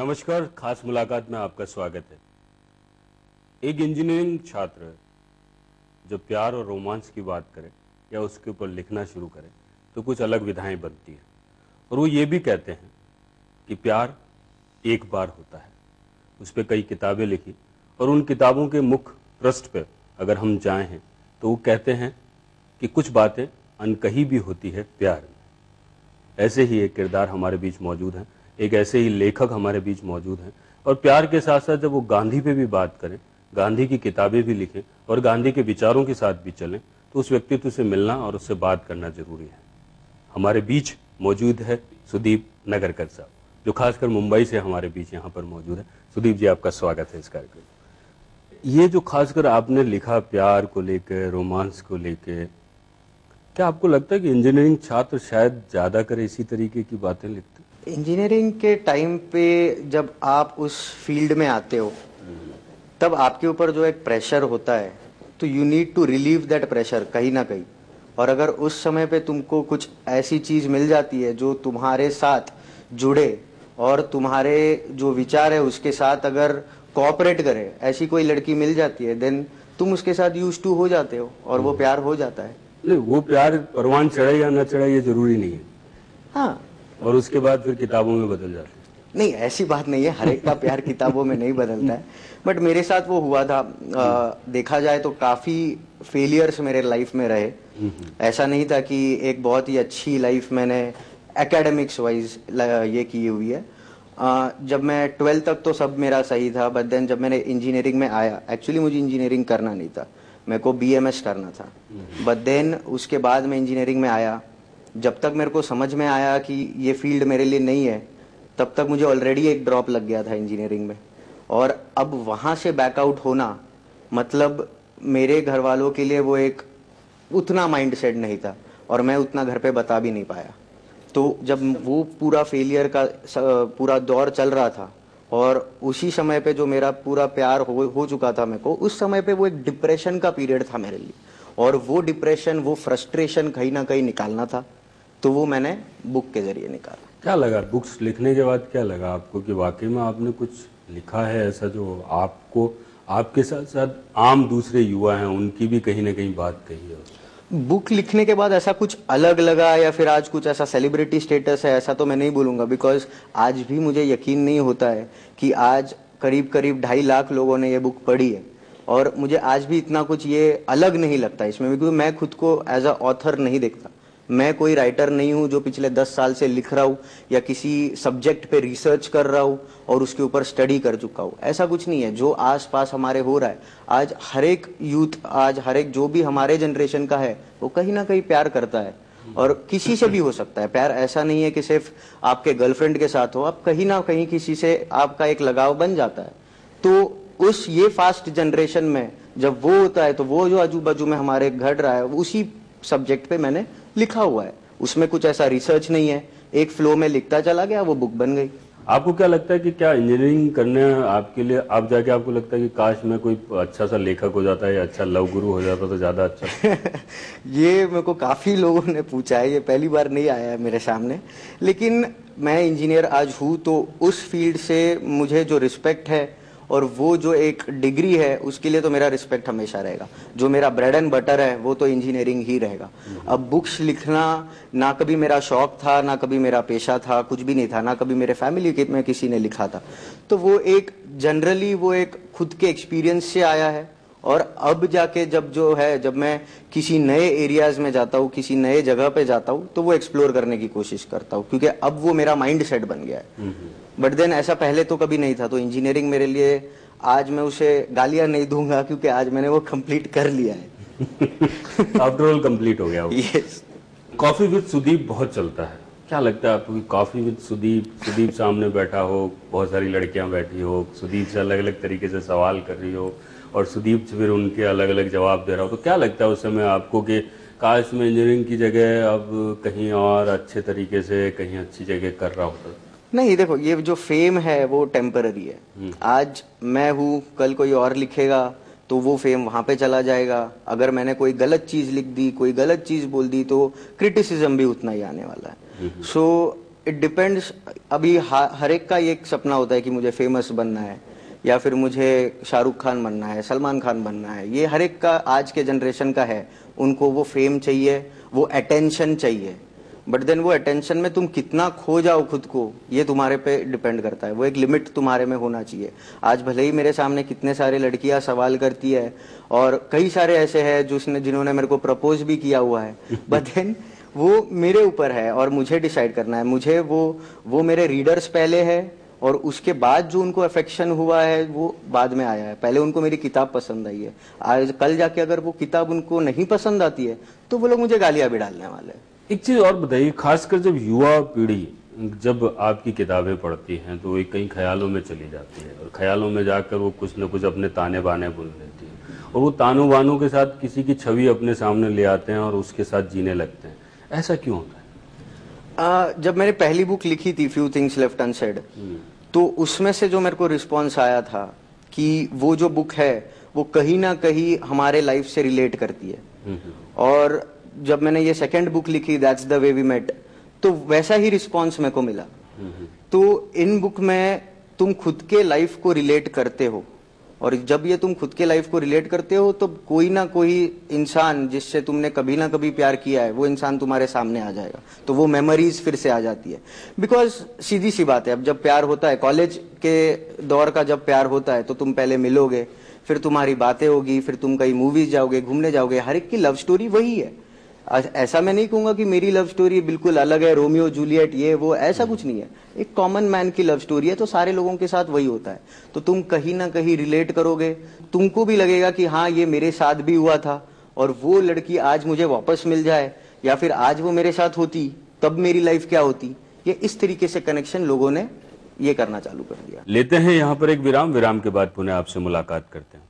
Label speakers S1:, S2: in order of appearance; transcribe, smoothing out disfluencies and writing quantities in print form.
S1: नमस्कार, खास मुलाकात में आपका स्वागत है। एक इंजीनियरिंग छात्र जब प्यार और रोमांस की बात करे या उसके ऊपर लिखना शुरू करे तो कुछ अलग विधाएं बनती हैं और वो ये भी कहते हैं कि प्यार एक बार होता है। उस पर कई किताबें लिखी और उन किताबों के मुख्य पृष्ठ पर अगर हम जाएं हैं तो वो कहते हैं कि कुछ बातें अनकही भी होती है प्यार में। ऐसे ही एक किरदार हमारे बीच मौजूद है, एक ऐसे ही लेखक हमारे बीच मौजूद हैं और प्यार के साथ साथ जब वो गांधी पे भी बात करें, गांधी की किताबें भी लिखें और गांधी के विचारों के साथ भी चलें तो उस व्यक्तित्व से मिलना और उससे बात करना जरूरी है। हमारे बीच मौजूद है सुदीप नगरकर साहब, जो खासकर मुंबई से हमारे बीच यहाँ पर मौजूद है। सुदीप जी, आपका स्वागत है इस कार्यक्रम। ये जो खासकर आपने लिखा प्यार को लेकर, रोमांस को लेकर, क्या आपको लगता है कि इंजीनियरिंग छात्र शायद ज्यादा कर इसी तरीके की बातें लिखते?
S2: इंजीनियरिंग के टाइम पे जब आप उस फील्ड में आते हो तब आपके ऊपर जो एक प्रेशर होता है तो you need to relieve that pressure कहीं ना कहीं। और अगर उस समय पे तुमको कुछ ऐसी चीज मिल जाती है जो तुम्हारे साथ जुड़े और तुम्हारे जो विचार है उसके साथ अगर कोऑपरेट करे, ऐसी कोई लड़की मिल जाती है, देन तुम उसके साथ यूज टू हो जाते हो और वो प्यार हो जाता है।
S1: नहीं, वो प्यार परवान चढ़े या न चढ़े ये जरूरी नहीं है।
S2: हाँ,
S1: और उसके बाद फिर किताबों में बदल जाते हैं।
S2: नहीं, ऐसी बात नहीं है, हर एक का प्यार किताबों में नहीं बदलता है। बट मेरे साथ वो हुआ था। देखा जाए तो काफी फेलियर्स मेरे लाइफ में रहे। ऐसा नहीं था कि एक बहुत ही अच्छी लाइफ मैंने एकेडमिक्स वाइज ये की हुई है। जब मैं 12th तक तो सब मेरा सही था, बट देन जब मैंने इंजीनियरिंग में आया, एक्चुअली मुझे इंजीनियरिंग करना नहीं था, मेरे को BMS करना था। बट देन उसके बाद मैं इंजीनियरिंग में आया। जब तक मेरे को समझ में आया कि ये फील्ड मेरे लिए नहीं है, तब तक मुझे ऑलरेडी एक ड्रॉप लग गया था इंजीनियरिंग में। और अब वहां से बैकआउट होना मतलब मेरे घर वालों के लिए वो एक उतना माइंड सेट नहीं था और मैं उतना घर पे बता भी नहीं पाया। तो जब वो पूरा फेलियर का पूरा दौर चल रहा था और उसी समय पे जो मेरा पूरा प्यार हो चुका था मेरे को, उस समय पे वो एक डिप्रेशन का पीरियड था मेरे लिए। और वो डिप्रेशन, वो फ्रस्ट्रेशन कहीं ना कहीं निकालना था, तो वो मैंने बुक के जरिए निकाला।
S1: क्या लगा बुक्स लिखने के बाद, क्या लगा आपको कि वाकई में आपने कुछ लिखा है ऐसा जो आपको, आपके साथ साथ आम दूसरे युवा हैं उनकी भी कहीं ना कहीं बात कही है?
S2: बुक लिखने के बाद ऐसा कुछ अलग लगा या फिर आज कुछ ऐसा सेलिब्रिटी स्टेटस है, ऐसा तो मैं नहीं बोलूंगा। बिकॉज आज भी मुझे यकीन नहीं होता है कि आज करीब करीब 2.5 लाख लोगों ने ये बुक पढ़ी है और मुझे आज भी इतना कुछ ये अलग नहीं लगता इसमें, क्योंकि मैं खुद को एज अ ऑथर नहीं देखता। मैं कोई राइटर नहीं हूं जो पिछले 10 साल से लिख रहा हूं या किसी सब्जेक्ट पे रिसर्च कर रहा हूं और उसके ऊपर स्टडी कर चुका हूं। ऐसा कुछ नहीं है। जो आसपास हमारे हो रहा है, आज हर एक यूथ, आज हर एक जो भी हमारे जनरेशन का है, वो कहीं ना कहीं प्यार करता है और किसी से भी हो सकता है प्यार। ऐसा नहीं है कि सिर्फ आपके गर्लफ्रेंड के साथ हो, आप कहीं ना कहीं किसी से आपका एक लगाव बन जाता है। तो उस ये फास्ट जनरेशन में जब वो होता है तो वो जो आजू बाजू में हमारे घट रहा है उसी सब्जेक्ट पे मैंने लिखा हुआ है। उसमें कुछ ऐसा रिसर्च नहीं है, एक फ्लो में लिखता चला गया, वो बुक बन गई।
S1: आपको क्या लगता है कि क्या इंजीनियरिंग करने आपके लिए, आप जाके आपको लगता है कि काश मैं कोई अच्छा सा लेखक हो जाता है या अच्छा लव गुरु हो जाता तो ज्यादा अच्छा?
S2: ये मेरे को काफी लोगों ने पूछा है, ये पहली बार नहीं आया है मेरे सामने। लेकिन मैं इंजीनियर आज हूँ तो उस फील्ड से मुझे जो रिस्पेक्ट है और वो जो एक डिग्री है उसके लिए तो मेरा रिस्पेक्ट हमेशा रहेगा। जो मेरा ब्रेड एंड बटर है वो तो इंजीनियरिंग ही रहेगा। अब बुक्स लिखना ना कभी मेरा शौक था, ना कभी मेरा पेशा था, कुछ भी नहीं था, ना कभी मेरे फैमिली में किसी ने लिखा था। तो वो एक जनरली वो एक खुद के एक्सपीरियंस से आया है। और अब जाके जब जो है, जब मैं किसी नए एरियाज में जाता हूँ, किसी नए जगह पे जाता हूँ, तो वो एक्सप्लोर करने की कोशिश करता हूँ, क्योंकि अब वो मेरा माइंड सेट बन गया है। बट देन ऐसा पहले तो कभी नहीं था। तो इंजीनियरिंग मेरे लिए, आज मैं उसे गालियां नहीं दूंगा क्योंकि आज मैंने वो कंप्लीट कर लिया है।
S1: आफ्टर ऑल कंप्लीट हो गया।
S2: यस।
S1: कॉफी विद सुदीप बहुत चलता है, क्या लगता है आपको कि कॉफी विद सुदीप, सुदीप सामने बैठा हो, बहुत सारी लड़कियां बैठी हो, सुदीप से अलग अलग तरीके से सवाल कर रही हो और सुदीप फिर उनके अलग अलग जवाब दे रहा हो, तो क्या लगता है उस समय आपको कि काश में इंजीनियरिंग की जगह अब कहीं और अच्छे तरीके से कहीं अच्छी जगह कर रहा होता?
S2: नहीं, देखो, ये जो फेम है वो टेम्पररी है। आज मैं हूँ, कल कोई और लिखेगा तो वो फेम वहां पे चला जाएगा। अगर मैंने कोई गलत चीज लिख दी, कोई गलत चीज बोल दी, तो क्रिटिसिज्म भी उतना ही आने वाला है। So it depends. अभी हर एक का ये एक सपना होता है कि मुझे फेमस बनना है, या फिर मुझे शाहरुख खान बनना है, सलमान खान बनना है। ये हर एक का आज के जनरेशन का है। उनको वो फेम चाहिए, वो अटेंशन चाहिए। बट देन वो अटेंशन में तुम कितना खो जाओ खुद को, ये तुम्हारे पे डिपेंड करता है। वो एक लिमिट तुम्हारे में होना चाहिए। आज भले ही मेरे सामने कितने सारे लड़कियां सवाल करती है, और कई सारे ऐसे हैं जिन्होंने मेरे को प्रपोज भी किया हुआ है, बट देन वो मेरे ऊपर है और मुझे डिसाइड करना है। मुझे वो मेरे रीडर्स पहले है, और उसके बाद जो उनको अफेक्शन हुआ है वो बाद में आया है। पहले उनको मेरी किताब पसंद आई है, आज कल जाके अगर वो किताब उनको नहीं पसंद आती है तो वो लोग मुझे गालियां भी डालने वाले हैं।
S1: एक चीज और बताइए, खासकर जब युवा पीढ़ी जब आपकी किताबें पढ़ती हैं तो वो कई ख्यालों में चली जाती है, और ख्यालों में जाकर वो कुछ न कुछ अपने ताने बाने बुन लेती है, और वो तानों बानों के साथ किसी की छवि अपने सामने ले आते हैं और उसके साथ जीने लगते हैं। ऐसा क्यों होता है?
S2: जब मैंने पहली बुक लिखी थी फ्यू थिंग्स लेफ्ट अनसेड, तो उसमें से जो मेरे को रिस्पॉन्स आया था कि वो जो बुक है वो कहीं ना कहीं हमारे लाइफ से रिलेट करती है। और जब मैंने ये सेकंड बुक लिखी that's the way we met, तो वैसा ही रिस्पॉन्स मेरे को मिला। तो इन बुक में तुम खुद के लाइफ को रिलेट करते हो, और जब ये तुम खुद के लाइफ को रिलेट करते हो तो कोई ना कोई इंसान जिससे तुमने कभी ना कभी प्यार किया है वो इंसान तुम्हारे सामने आ जाएगा, तो वो मेमोरीज फिर से आ जाती है। बिकॉज सीधी सी बात है, अब जब प्यार होता है, कॉलेज के दौर का जब प्यार होता है तो तुम पहले मिलोगे, फिर तुम्हारी बातें होगी, फिर तुम कहीं मूवीज जाओगे, घूमने जाओगे। हर एक की लव स्टोरी वही है। ऐसा मैं नहीं कहूंगा कि मेरी लव स्टोरी बिल्कुल अलग है, रोमियो जूलियट ये वो, ऐसा कुछ नहीं है। एक कॉमन मैन की लव स्टोरी है, तो सारे लोगों के साथ वही होता है। तो तुम कहीं ना कहीं रिलेट करोगे, तुमको भी लगेगा कि हाँ ये मेरे साथ भी हुआ था, और वो लड़की आज मुझे वापस मिल जाए, या फिर आज वो मेरे साथ होती तब मेरी लाइफ क्या होती। ये इस तरीके से कनेक्शन लोगों ने ये करना चालू कर दिया।
S1: लेते हैं यहाँ पर एक विराम के बाद पुनः आपसे मुलाकात करते हैं।